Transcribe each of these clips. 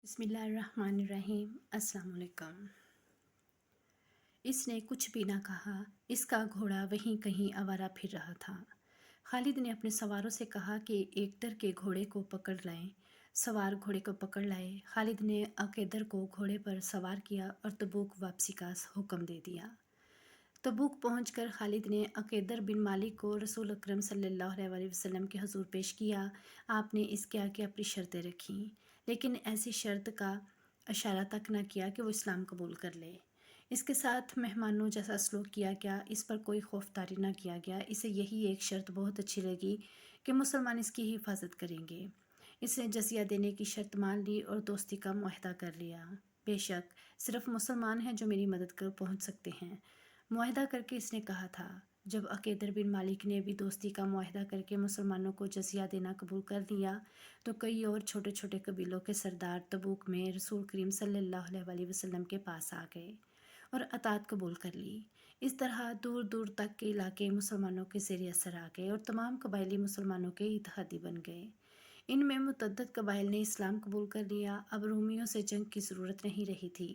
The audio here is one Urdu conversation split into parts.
بسم اللہ الرحمن الرحیم۔ السلام علیکم۔ اس نے کچھ بھی نہ کہا، اس کا گھوڑا وہیں کہیں آوارہ پھر رہا تھا۔ خالد نے اپنے سواروں سے کہا کہ ایکدر کے گھوڑے کو پکڑ لائیں۔ سوار گھوڑے کو پکڑ لائے۔ خالد نے عقیدر کو گھوڑے پر سوار کیا اور تبوک واپسی کا حکم دے دیا۔ تبوک پہنچ کر خالد نے عقیدر بن مالک کو رسول اکرم صلی اللہ علیہ وسلم کے حضور پیش کیا۔ آپ نے اس کے آگے اپنی شرطیں رکھیں، لیکن ایسی شرط کا اشارہ تک نہ کیا کہ وہ اسلام قبول کر لے۔ اس کے ساتھ مہمانوں جیسا سلوک کیا گیا، اس پر کوئی خوف طاری نہ کیا گیا۔ اسے یہی ایک شرط بہت اچھی لگی کہ مسلمان اس کی حفاظت کریں گے۔ اس نے جزیہ دینے کی شرط مان لی اور دوستی کا معاہدہ کر لیا۔ بے شک صرف مسلمان ہیں جو میری مدد کر پہنچ سکتے ہیں۔ معاہدہ کر کے اس نے کہا تھا۔ جب عقیدر بن مالک نے بھی دوستی کا معاہدہ کر کے مسلمانوں کو جزیہ دینا قبول کر لیا تو کئی اور چھوٹے چھوٹے قبیلوں کے سردار تبوک میں رسول کریم صلی اللہ علیہ وسلم کے پاس آ گئے اور اطاعت قبول کر لی۔ اس طرح دور دور تک کے علاقے مسلمانوں کے زیر اثر آ گئے اور تمام قبائلی مسلمانوں کے اتحادی بن گئے۔ ان میں متعدد قبائل نے اسلام قبول کر لیا۔ اب رومیوں سے جنگ کی ضرورت نہیں رہی تھی۔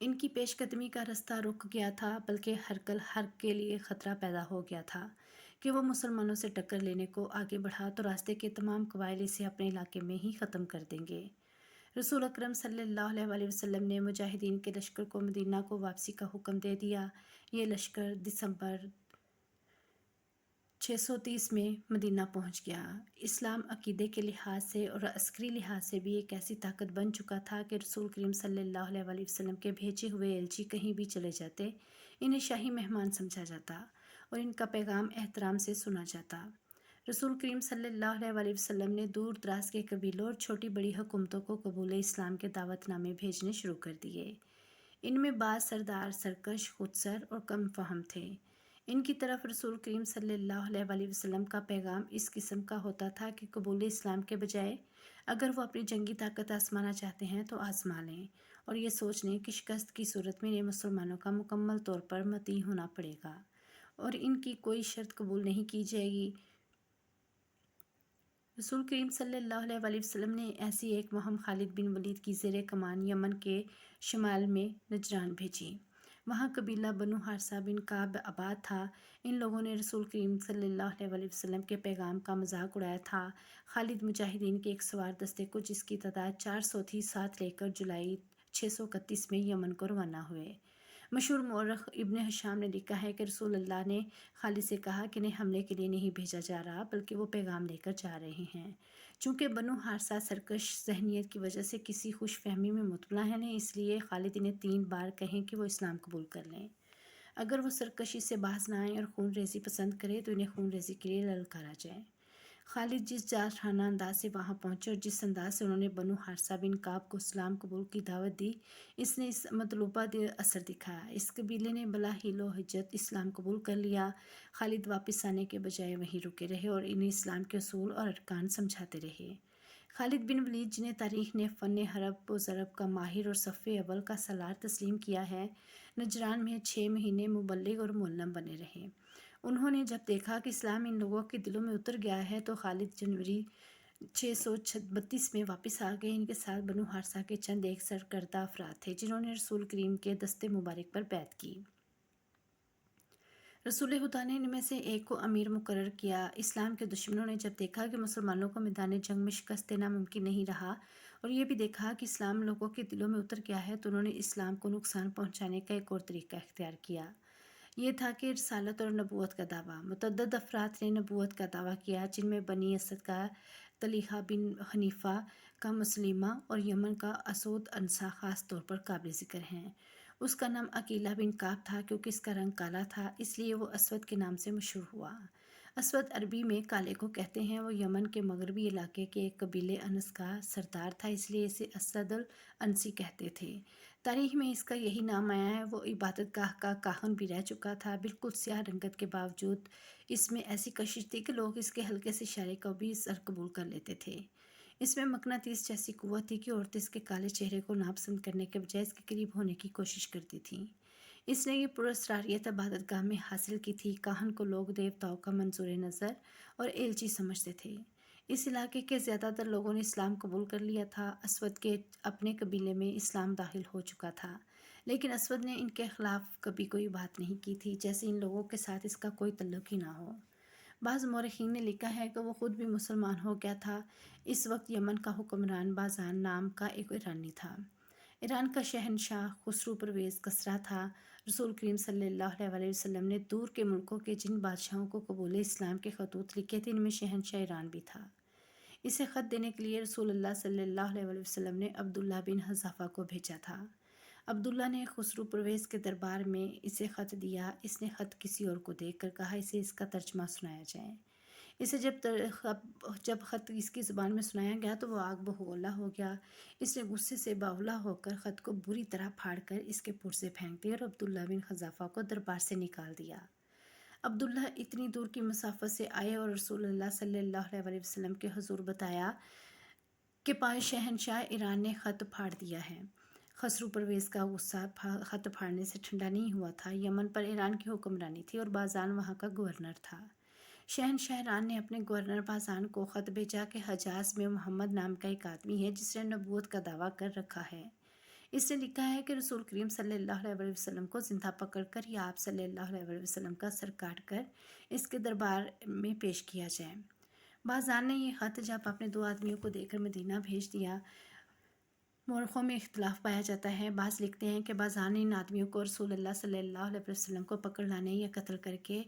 ان کی پیش قدمی کا رستہ رک گیا تھا، بلکہ ہر کے لیے خطرہ پیدا ہو گیا تھا کہ وہ مسلمانوں سے ٹکر لینے کو آگے بڑھا تو راستے کے تمام قبائل اسے اپنے علاقے میں ہی ختم کر دیں گے۔ رسول اکرم صلی اللہ علیہ وسلم نے مجاہدین کے لشکر کو مدینہ کو واپسی کا حکم دے دیا۔ یہ لشکر دسمبر 630 میں مدینہ پہنچ گیا۔ اسلام عقیدے کے لحاظ سے اور عسکری لحاظ سے بھی ایک ایسی طاقت بن چکا تھا کہ رسول کریم صلی اللہ علیہ وسلم کے بھیجے ہوئے ایلچی کہیں بھی چلے جاتے، انہیں شاہی مہمان سمجھا جاتا اور ان کا پیغام احترام سے سنا جاتا۔ رسول کریم صلی اللہ علیہ وسلم نے دور دراز کے قبیلوں اور چھوٹی بڑی حکومتوں کو قبول اسلام کے دعوت نامے بھیجنے شروع کر دیے۔ ان میں بعض سردار سرکش، خودسر اور کم فہم تھے۔ ان کی طرف رسول کریم صلی اللہ علیہ وسلم کا پیغام اس قسم کا ہوتا تھا کہ قبول اسلام کے بجائے اگر وہ اپنی جنگی طاقت آزمانا چاہتے ہیں تو آزما لیں، اور یہ سوچ لیں کہ شکست کی صورت میں انہیں مسلمانوں کا مکمل طور پر مطیع ہونا پڑے گا اور ان کی کوئی شرط قبول نہیں کی جائے گی۔ رسول کریم صلی اللہ علیہ وسلم نے ایسی ایک مہم خالد بن ولید کی زیر کمان یمن کے شمال میں نجران بھیجی۔ وہاں قبیلہ بنو حارثہ بن کعب آباد تھا۔ ان لوگوں نے رسول کریم صلی اللہ علیہ وسلم کے پیغام کا مذاق اڑایا تھا۔ خالد مجاہدین کے ایک سوار دستے کو، جس کی تعداد 400 تھی، ساتھ لے کر جولائی 631 میں یمن کو روانہ ہوئے۔ مشہور مورخ ابن ہشام نے لکھا ہے کہ رسول اللہ نے خالد سے کہا کہ انہیں حملے کے لیے نہیں بھیجا جا رہا، بلکہ وہ پیغام لے کر جا رہے ہیں۔ چونکہ بنو حارثہ سرکش ذہنیت کی وجہ سے کسی خوش فہمی میں مبتلا ہیں، اس لیے خالد انہیں 3 بار کہیں کہ وہ اسلام قبول کر لیں۔ اگر وہ سرکشی سے باز نہ آئیں اور خون ریزی پسند کریں تو انہیں خون ریزی کے لیے للکارا جائے۔ خالد جس جارحانہ انداز سے وہاں پہنچے اور جس انداز سے انہوں نے بنو حارثہ بن کعب کو اسلام قبول کی دعوت دی، اس نے اس مطلوبہ اثر دکھایا۔ اس قبیلے نے بلا حیل و حجت اسلام قبول کر لیا۔ خالد واپس آنے کے بجائے وہیں رکے رہے اور انہیں اسلام کے اصول اور ارکان سمجھاتے رہے۔ خالد بن ولید، جنہیں تاریخ نے فن حرب و ضرب کا ماہر اور صف اول کا سالار تسلیم کیا ہے، نجران میں 6 مہینے مبلغ اور معلم بنے رہے۔ انہوں نے جب دیکھا کہ اسلام ان لوگوں کے دلوں میں اتر گیا ہے تو خالد جنوری 632 میں واپس آ گئے۔ ان کے ساتھ بنو حارثہ کے چند ایک سرکردہ افراد تھے جنہوں نے رسول کریم کے دست مبارک پر بیعت کی۔ رسول خدا نے ان میں سے ایک کو امیر مقرر کیا۔ اسلام کے دشمنوں نے جب دیکھا کہ مسلمانوں کو میدان جنگ میں شکست دینا ممکن نہیں رہا اور یہ بھی دیکھا کہ اسلام لوگوں کے دلوں میں اتر گیا ہے، تو انہوں نے اسلام کو نقصان پہنچانے کا ایک اور طریقہ اختیار کیا۔ یہ تھا کہ رسالت اور نبوت کا دعویٰ۔ متعدد افراد نے نبوت کا دعویٰ کیا، جن میں بنی اسد کا طلحہ بن حنیفہ کا مسلیمہ اور یمن کا اسود انصا خاص طور پر قابل ذکر ہیں۔ اس کا نام عقیلہ بن کعب تھا، کیونکہ اس کا رنگ کالا تھا، اس لیے وہ اسود کے نام سے مشہور ہوا۔ اسود عربی میں کالے کو کہتے ہیں۔ وہ یمن کے مغربی علاقے کے ایک قبیلے انس کا سردار تھا، اس لیے اسے اسد الانسی کہتے تھے۔ تاریخ میں اس کا یہی نام آیا ہے۔ وہ عبادت گاہ کا کاہن بھی رہ چکا تھا۔ بالکل سیاہ رنگت کے باوجود اس میں ایسی کشش تھی کہ لوگ اس کے ہلکے سے اشارے کو بھی سر قبول کر لیتے تھے۔ اس میں مقناطیس جیسی قوت تھی کہ عورتیں اس کے کالے چہرے کو ناپسند کرنے کے بجائے اس کے قریب ہونے کی کوشش کرتی تھیں۔ اس نے یہ پراسراریت عبادت گاہ میں حاصل کی تھی۔ کاہن کو لوگ دیوتاؤں کا منظور نظر اور ایلچی سمجھتے تھے۔ اس علاقے کے زیادہ تر لوگوں نے اسلام قبول کر لیا تھا۔ اسود کے اپنے قبیلے میں اسلام داخل ہو چکا تھا، لیکن اسود نے ان کے خلاف کبھی کوئی بات نہیں کی تھی، جیسے ان لوگوں کے ساتھ اس کا کوئی تعلق ہی نہ ہو۔ بعض مورخین نے لکھا ہے کہ وہ خود بھی مسلمان ہو گیا تھا۔ اس وقت یمن کا حکمران بازان نام کا ایک ایرانی تھا۔ ایران کا شہنشاہ خسرو پرویز کسریٰ تھا۔ رسول کریم صلی اللہ علیہ وسلم نے دور کے ملکوں کے جن بادشاہوں کو قبول اسلام کے خطوط لکھے تھے، ان میں شہنشاہ ایران بھی تھا۔ اسے خط دینے کے لیے رسول اللہ صلی اللہ علیہ وسلم نے عبداللہ بن حذافہ کو بھیجا تھا۔ عبداللہ نے خسرو پرویز کے دربار میں اسے خط دیا۔ اس نے خط کسی اور کو دیکھ کر کہا اسے اس کا ترجمہ سنایا جائے۔ اسے جب خط اس کی زبان میں سنایا گیا تو وہ آگ بگولا ہو گیا۔ اس نے غصے سے باولا ہو کر خط کو بری طرح پھاڑ کر اس کے پرزے پھینک دیے اور عبداللہ بن حذافہ کو دربار سے نکال دیا۔ عبداللہ اتنی دور کی مسافت سے آئے اور رسول اللہ صلی اللہ علیہ وسلم کے حضور بتایا کہ پائے شہنشاہ ایران نے خط پھاڑ دیا ہے۔ خسرو پرویز کا غصہ خط پھاڑنے سے ٹھنڈا نہیں ہوا تھا۔ یمن پر ایران کی حکمرانی تھی اور بازان وہاں کا گورنر تھا۔ شہنشاہ ایران نے اپنے گورنر بازان کو خط بھیجا کہ حجاز میں محمد نام کا ایک آدمی ہے جس نے نبوت کا دعویٰ کر رکھا ہے۔ اس نے لکھا ہے کہ رسول کریم صلی اللہ علیہ وسلم کو زندہ پکڑ کر یا آپ صلی اللہ علیہ وسلم کا سر کاٹ کر اس کے دربار میں پیش کیا جائے۔ بازان نے یہ خط جب اپنے 2 آدمیوں کو دے کر مدینہ بھیج دیا۔ مورخوں میں اختلاف پایا جاتا ہے۔ بعض لکھتے ہیں کہ بازان نے ان آدمیوں کو رسول اللہ صلی اللہ علیہ وسلم کو پکڑ لانے یا قتل کر کے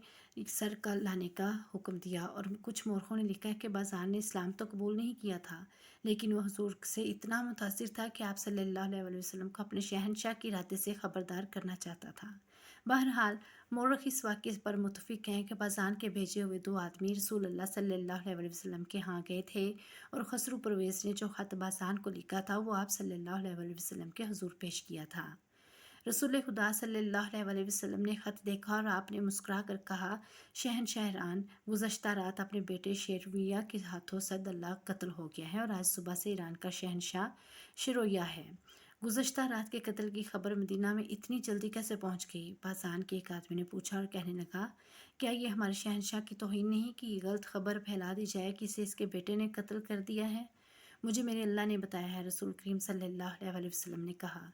سر کا لانے کا حکم دیا، اور کچھ مورخوں نے لکھا ہے کہ بازان نے اسلام تو قبول نہیں کیا تھا، لیکن وہ حضور سے اتنا متاثر تھا کہ آپ صلی اللہ علیہ وسلم کو اپنے شہنشاہ کے ارادے سے خبردار کرنا چاہتا تھا۔ بہرحال مورخ اس واقعے پر متفق ہیں کہ بازان کے بھیجے ہوئے 2 آدمی رسول اللہ صلی اللہ علیہ وسلم کے ہاں گئے تھے، اور خسرو پرویز نے جو خط بازان کو لکھا تھا وہ آپ صلی اللہ علیہ وسلم کے حضور پیش کیا تھا۔ رسول خدا صلی اللہ علیہ وسلم نے خط دیکھا اور آپ نے مسکرا کر کہا، شہنشاہ ایران گزشتہ رات اپنے بیٹے شیرویہ کے ہاتھوں صد اللہ قتل ہو گیا ہے اور آج صبح سے ایران کا شہنشاہ شرویہ ہے۔ گزشتہ رات کے قتل کی خبر مدینہ میں اتنی جلدی کیسے پہنچ گئی؟ بازان کے ایک آدمی نے پوچھا اور کہنے لگا، کیا یہ ہمارے شہنشاہ کی توہین نہیں کہ یہ غلط خبر پھیلا دی جائے کہ اسے اس کے بیٹے نے قتل کر دیا ہے؟ مجھے میرے اللہ نے بتایا ہے۔ رسول کریم صلی اللہ علیہ وسلم نے کہا،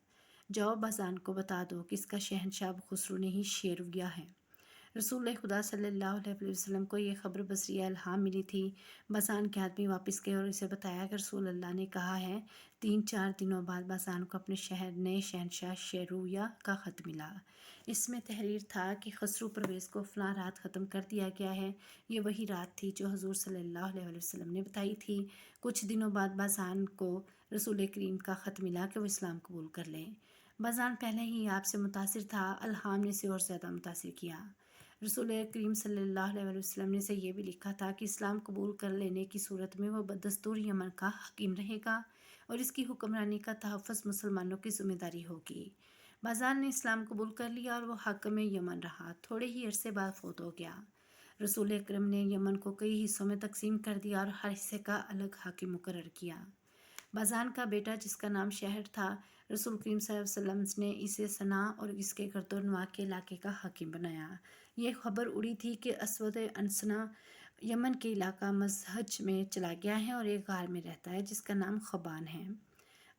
جاؤ بازان کو بتا دو کہ اس کا شہنشاہ خسرو نہیں شیرویہ ہے۔ رسول خدا صلی اللہ علیہ وسلم کو یہ خبر بذریعہ الہام ملی تھی۔ بازان کے آدمی واپس گئے اور اسے بتایا کہ رسول اللہ نے کہا ہے۔ 3-4 دنوں بعد بازان کو اپنے نئے شہنشاہ شیرویہ کا خط ملا۔ اس میں تحریر تھا کہ خسرو پرویز کو فلاں رات ختم کر دیا گیا ہے۔ یہ وہی رات تھی جو حضور صلی اللہ علیہ وسلم نے بتائی تھی۔ کچھ دنوں بعد بازان کو رسول کریم کا خط ملا کہ وہ اسلام قبول کر لیں۔ بازان پہلے ہی آپ سے متاثر تھا، الہام نے اسے اور زیادہ متاثر کیا۔ رسول کریم صلی اللہ علیہ وسلم نے اسے یہ بھی لکھا تھا کہ اسلام قبول کر لینے کی صورت میں وہ بدستور یمن کا حاکم رہے گا اور اس کی حکمرانی کا تحفظ مسلمانوں کی ذمہ داری ہوگی۔ بازان نے اسلام قبول کر لیا اور وہ حاکم یمن رہا۔ تھوڑے ہی عرصے بعد فوت ہو گیا۔ رسول اکرم نے یمن کو کئی حصوں میں تقسیم کر دیا اور ہر حصے کا الگ حاکم مقرر کیا۔ بازان کا بیٹا جس کا نام شہر تھا، رسول کریم صلی اللہ علیہ وسلم نے اسے صنعا اور اس کے گرد و نواح کے علاقے کا حاکم بنایا۔ یہ خبر اڑی تھی کہ اسود انسنا یمن کے علاقہ مزہج میں چلا گیا ہے اور ایک غار میں رہتا ہے جس کا نام خبان ہے۔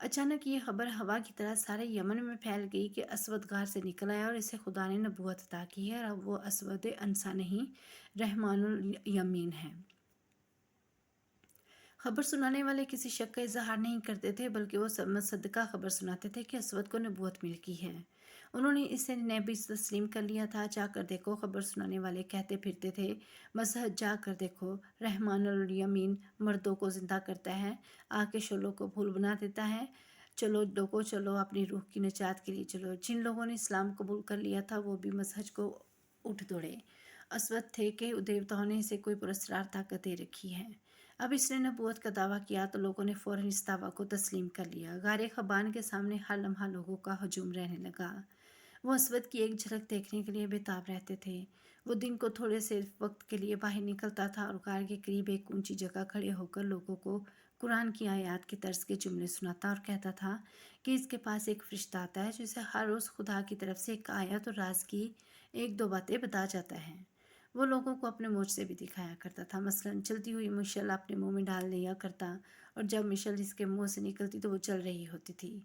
اچانک یہ خبر ہوا کی طرح سارے یمن میں پھیل گئی کہ اسود غار سے نکل آیا اور اسے خدا نے نبوت عطا کی ہے اور اب وہ اسود انسا نہیں، رحمان الیمین ہے۔ خبر سنانے والے کسی شک کا اظہار نہیں کرتے تھے، بلکہ وہ مصدقہ خبر سناتے تھے کہ اسود کو نبوت مل کی ہے۔ انہوں نے اسے نبی تسلیم کر لیا تھا۔ جا کر دیکھو، خبر سنانے والے کہتے پھرتے تھے، مذہب جا کر دیکھو، رحمان الیمین مردوں کو زندہ کرتا ہے، آگ کے شعلوں کو پھول بنا دیتا ہے۔ چلو لوگو چلو، اپنی روح کی نجات کے لیے چلو۔ جن لوگوں نے اسلام قبول کر لیا تھا وہ بھی مذہب کو اٹھ دوڑے۔ اسود تھے کہ دیوتاؤں نے اسے کوئی پراسرار طاقت دے رکھی ہے۔ اب اس نے نبوت کا دعویٰ کیا تو لوگوں نے فوراً اس دعویٰ کو تسلیم کر لیا۔ غار خبان کے سامنے ہر لمحہ لوگوں کا ہجوم رہنے لگا۔ وہ اسود کی ایک جھلک دیکھنے کے لیے بےتاب رہتے تھے۔ وہ دن کو تھوڑے سے وقت کے لیے باہر نکلتا تھا اور غار کے قریب ایک اونچی جگہ کھڑے ہو کر لوگوں کو قرآن کی آیات کی طرز کے جملے سناتا اور کہتا تھا کہ اس کے پاس ایک فرشتہ آتا ہے جو اسے ہر روز خدا کی طرف سے ایک آیت اور راز کی 1-2 باتیں بتا جاتا ہے۔ وہ لوگوں کو اپنے معجزے بھی دکھایا کرتا تھا، مثلاً چلتی ہوئی مشعل اپنے منہ میں ڈال لیا کرتا، اور جب مشعل اس کے منہ سے نکلتی تو وہ چل رہی ہوتی تھی۔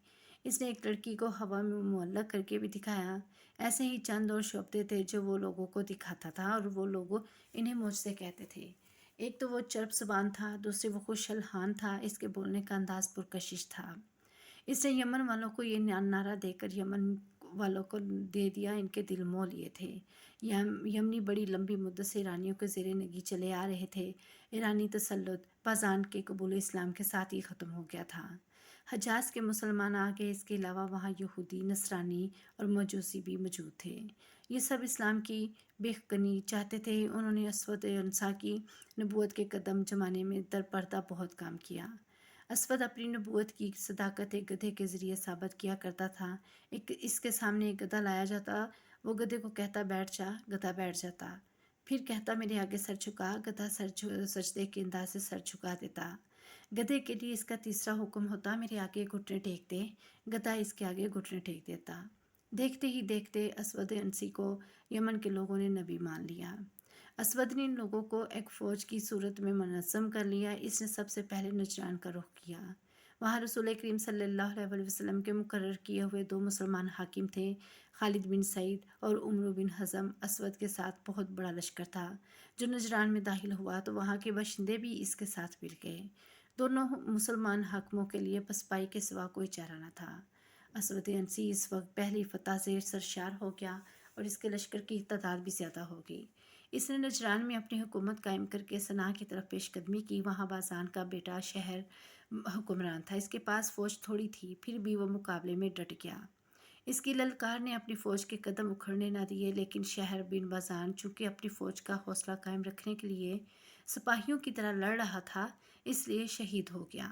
اس نے ایک لڑکی کو ہوا میں معلق کر کے بھی دکھایا۔ ایسے ہی چند اور شعبے تھے جو وہ لوگوں کو دکھاتا تھا، اور وہ لوگ انہیں معجزے کہتے تھے۔ ایک تو وہ چرب زبان تھا، دوسرے وہ خوش الحان تھا، اس کے بولنے کا انداز پرکشش تھا۔ اس نے یمن والوں کو یہ نعرہ دے کر یمن والوں کو دے دیا، ان کے دل مول لیے تھے۔ یمنی بڑی لمبی مدت سے ایرانیوں کے زیر نگی چلے آ رہے تھے۔ ایرانی تسلط باذان کے قبول اسلام کے ساتھ ہی ختم ہو گیا تھا۔ حجاز کے مسلمان آگے، اس کے علاوہ وہاں یہودی، نصرانی اور مجوسی بھی موجود تھے۔ یہ سب اسلام کی بے کنی چاہتے تھے۔ انہوں نے اسود انسا کی نبوت کے قدم جمانے میں در پردہ بہت کام کیا۔ اسود اپنی نبوت کی صداقت ایک گدھے کے ذریعے ثابت کیا کرتا تھا۔ اس کے سامنے ایک گدھا لایا جاتا، وہ گدھے کو کہتا بیٹھ جا، گدھا بیٹھ جاتا، پھر کہتا میرے آگے سر جھکا، گدھا سجدے کے انداز سے سر جھکا دیتا۔ گدھے کے لیے اس کا تیسرا حکم ہوتا میرے آگے گھٹنے ٹیک دے، گدھا اس کے آگے گھٹنے ٹیک دیتا۔ دیکھتے ہی دیکھتے اسود انسی کو یمن کے لوگوں نے نبی مان لیا۔ اسود نے ان لوگوں کو ایک فوج کی صورت میں منظم کر لیا۔ اس نے سب سے پہلے نجران کا رخ کیا۔ وہاں رسول کریم صلی اللہ علیہ وسلم کے مقرر کیے ہوئے 2 مسلمان حاکم تھے، خالد بن سعید اور عمرو بن حزم۔ اسود کے ساتھ بہت بڑا لشکر تھا۔ جو نجران میں داخل ہوا تو وہاں کے باشندے بھی اس کے ساتھ مل گئے۔ دونوں مسلمان حاکموں کے لیے پسپائی کے سوا کوئی چارہ نہ تھا۔ اسود انسی اس وقت پہلی فتح سے سرشار ہو گیا، اور اس کے لشکر کی تعداد بھی زیادہ ہو گئی۔ اس نے نجران میں اپنی حکومت قائم کر کے صنعا کی طرف پیش قدمی کی۔ وہاں باذان کا بیٹا شہر حکمران تھا۔ اس کے پاس فوج تھوڑی تھی، پھر بھی وہ مقابلے میں ڈٹ گیا۔ اس کی للکار نے اپنی فوج کے قدم اکھڑنے نہ دیے، لیکن شہر بن باذان چونکہ اپنی فوج کا حوصلہ قائم رکھنے کے لیے سپاہیوں کی طرح لڑ رہا تھا، اس لیے شہید ہو گیا۔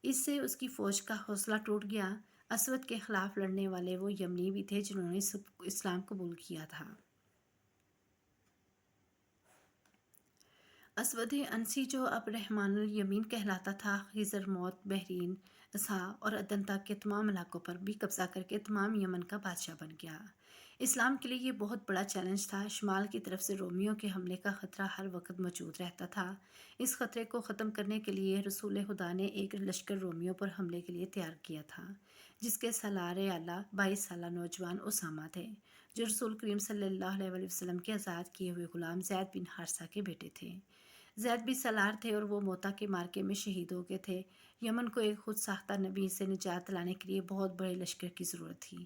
اس سے اس کی فوج کا حوصلہ ٹوٹ گیا۔ اسود کے خلاف لڑنے والے وہ یمنی بھی تھے جنہوں نے اسلام قبول کیا تھا۔ اسود انسی جو اب رحمان الیمین کہلاتا تھا، خیزر موت، بحرین، اسا اور عدن تک کے تمام علاقوں پر بھی قبضہ کر کے تمام یمن کا بادشاہ بن گیا۔ اسلام کے لیے یہ بہت بڑا چیلنج تھا۔ شمال کی طرف سے رومیوں کے حملے کا خطرہ ہر وقت موجود رہتا تھا۔ اس خطرے کو ختم کرنے کے لیے رسول خدا نے ایک لشکر رومیوں پر حملے کے لیے تیار کیا تھا، جس کے سالار اعلیٰ 22 سالہ نوجوان اسامہ تھے، جو رسول کریم صلی اللہ علیہ وسلم کے آزاد کیے ہوئے غلام زید بن حارثہ کے بیٹے تھے۔ زید بھی سالار تھے اور وہ موتا کے مارکے میں شہید ہو گئے تھے۔ یمن کو ایک خود ساختہ نبی سے نجات دلانے کے لیے بہت بڑے لشکر کی ضرورت تھی،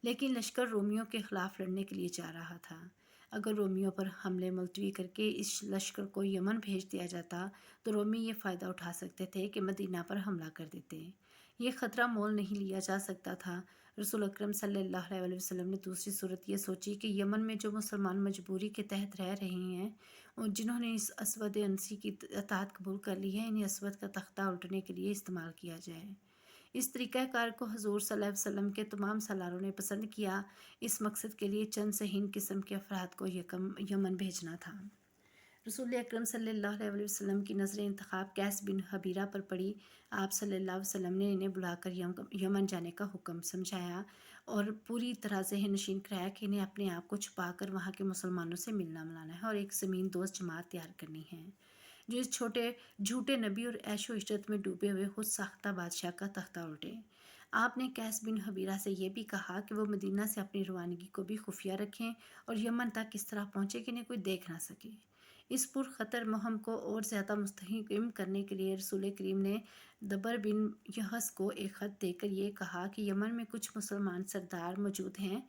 لیکن لشکر رومیوں کے خلاف لڑنے کے لیے جا رہا تھا۔ اگر رومیوں پر حملے ملتوی کر کے اس لشکر کو یمن بھیج دیا جاتا تو رومی یہ فائدہ اٹھا سکتے تھے کہ مدینہ پر حملہ کر دیتے۔ یہ خطرہ مول نہیں لیا جا سکتا تھا۔ رسول اکرم صلی اللہ علیہ وسلم نے دوسری صورت یہ سوچی کہ یمن میں جو مسلمان مجبوری کے تحت رہ رہے ہیں اور جنہوں نے اس اسود انسی کی اطاعت قبول کر لی ہے، انہیں اسود کا تختہ الٹنے کے لیے استعمال کیا جائے۔ اس طریقہ کار کو حضور صلی اللہ علیہ وسلم کے تمام سالاروں نے پسند کیا۔ اس مقصد کے لیے چند صحیح قسم کے افراد کو یمن بھیجنا تھا۔ رسول اکرم صلی اللہ علیہ وسلم کی نظر انتخاب قیس بن حبیرہ پر پڑی۔ آپ صلی اللہ علیہ وسلم نے انہیں بلا کر یمن جانے کا حکم سمجھایا اور پوری طرح ذہن نشین کرایا کہ انہیں اپنے آپ کو چھپا کر وہاں کے مسلمانوں سے ملنا ملانا ہے اور ایک زمین دوست جماعت تیار کرنی ہے جو اس جھوٹے نبی اور عیش و عشرت میں ڈوبے ہوئے خود ساختہ بادشاہ کا تختہ الٹے۔ آپ نے قیس بن حبیرہ سے یہ بھی کہا کہ وہ مدینہ سے اپنی روانگی کو بھی خفیہ رکھیں اور یمن تک اس طرح پہنچے کہ انہیں کوئی دیکھ نہ سکے۔ اس پرخطر مہم کو اور زیادہ مستحکم کرنے کے لیے رسول کریم نے دبر بن یحس کو ایک خط دے کر یہ کہا کہ یمن میں کچھ مسلمان سردار موجود ہیں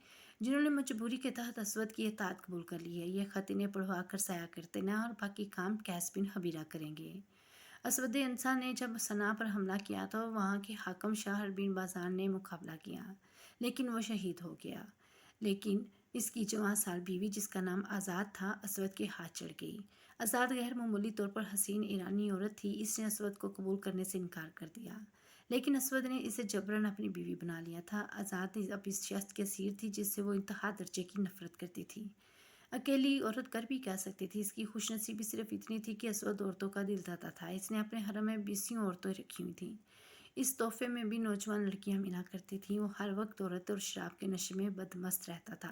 جنہوں نے مجبوری کے تحت اسود کی اطاعت قبول کر لی ہے۔ یہ خط انہیں پڑھوا کر سایہ کرتے نہ اور باقی کام قیس بن حبیرہ کریں گے۔ اسود انسا نے جب صنعا پر حملہ کیا تو وہاں کے حاکم شہر بن باذان نے مقابلہ کیا، لیکن وہ شہید ہو گیا۔ لیکن اس کی جوان سال بیوی جس کا نام آزاد تھا اسود کے ہاتھ چڑھ گئی۔ آزاد غیر معمولی طور پر حسین ایرانی عورت تھی۔ اس نے اسود کو قبول کرنے سے انکار کر دیا، لیکن اسود نے اسے جبراً اپنی بیوی بنا لیا تھا۔ آزاد اب اس شخص کی اسیر تھی جس سے وہ انتہا درجے کی نفرت کرتی تھی۔ اکیلی عورت کر بھی کیا سکتی تھی؟ اس کی خوش نصیبی صرف اتنی تھی کہ اسود عورتوں کا دل داتا تھا۔ اس نے اپنے حرم میں 20 عورتیں رکھی ہوئی تھیں۔ اس تحفے میں بھی نوجوان لڑکیاں ملا کرتی تھیں۔ وہ ہر وقت عورت اور شراب کے نشے میں بدمست رہتا تھا۔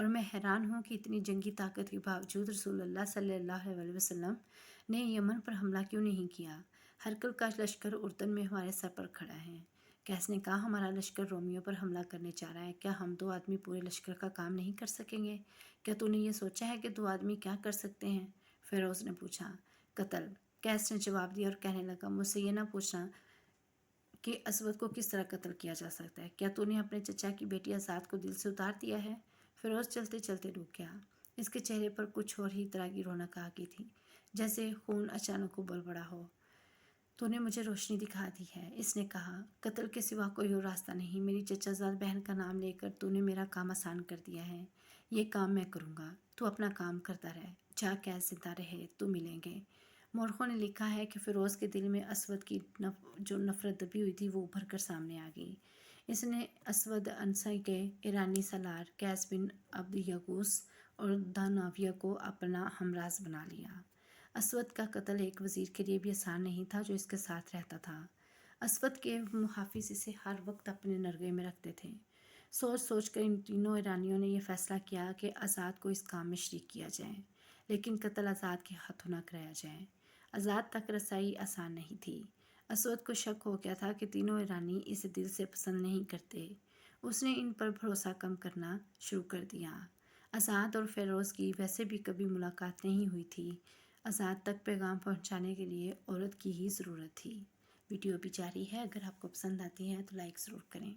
اور میں حیران ہوں کہ اتنی جنگی طاقت کے باوجود رسول اللہ صلی اللہ علیہ وسلم نے یمن پر حملہ کیوں نہیں کیا؟ ہرکل کا لشکر اردن میں ہمارے سر پر کھڑا ہے۔ قیس نے کہا ہمارا لشکر رومیوں پر حملہ کرنے جا رہا ہے، کیا ہم 2 آدمی پورے لشکر کا کام نہیں کر سکیں گے؟ کیا تو نے یہ سوچا ہے کہ 2 آدمی کیا کر سکتے ہیں؟ فیروز نے پوچھا۔ قتل، قیس نے جواب دیا اور کہنے لگا مجھ سے یہ نہ پوچھنا کہ اسود کو کس طرح قتل کیا جا سکتا ہے۔ کیا تو نے اپنے چچا کی بیٹی آزاد کو دل سے اتار دیا ہے؟ فیروز چلتے چلتے رک گیا۔ اس کے چہرے پر کچھ اور ہی طرح کی رونق آ گئی تھی، جیسے خون اچانک ابل پڑا ہو۔ تو نے مجھے روشنی دکھا دی ہے، اس نے کہا۔ قتل کے سوا کوئی اور راستہ نہیں۔ میری چچا زاد بہن کا نام لے کر تو نے میرا کام آسان کر دیا ہے۔ یہ کام میں کروں گا، تو اپنا کام کرتا رہ۔ جا قیس زندہ رہے تو ملیں گے۔ مورخوں نے لکھا ہے کہ فیروز کے دل میں اسود کی جو نفرت دبی ہوئی تھی وہ ابھر کر سامنے آ گئی۔ اس نے اسود انصاری کے ایرانی سالار قیس بن عبد یغوث اور داناویہ کو اپنا ہمراز بنا لیا۔ اسود کا قتل ایک وزیر کے لیے بھی آسان نہیں تھا جو اس کے ساتھ رہتا تھا۔ اسود کے محافظ اسے ہر وقت اپنے نرغے میں رکھتے تھے۔ سوچ سوچ کر ان تینوں ایرانیوں نے یہ فیصلہ کیا کہ آزاد کو اس کام میں شریک کیا جائے، لیکن قتل آزاد کے ہاتھوں نہ کرایا جائے۔ آزاد تک رسائی آسان نہیں تھی۔ اسود کو شک ہو گیا تھا کہ تینوں ایرانی اسے دل سے پسند نہیں کرتے۔ اس نے ان پر بھروسہ کم کرنا شروع کر دیا۔ آزاد اور فیروز کی ویسے بھی کبھی ملاقات نہیں ہوئی تھی۔ آزاد تک پیغام پہنچانے کے لیے عورت کی ہی ضرورت تھی۔ ویڈیو بھی جاری ہے، اگر آپ کو پسند آتی ہے تو لائک ضرور کریں۔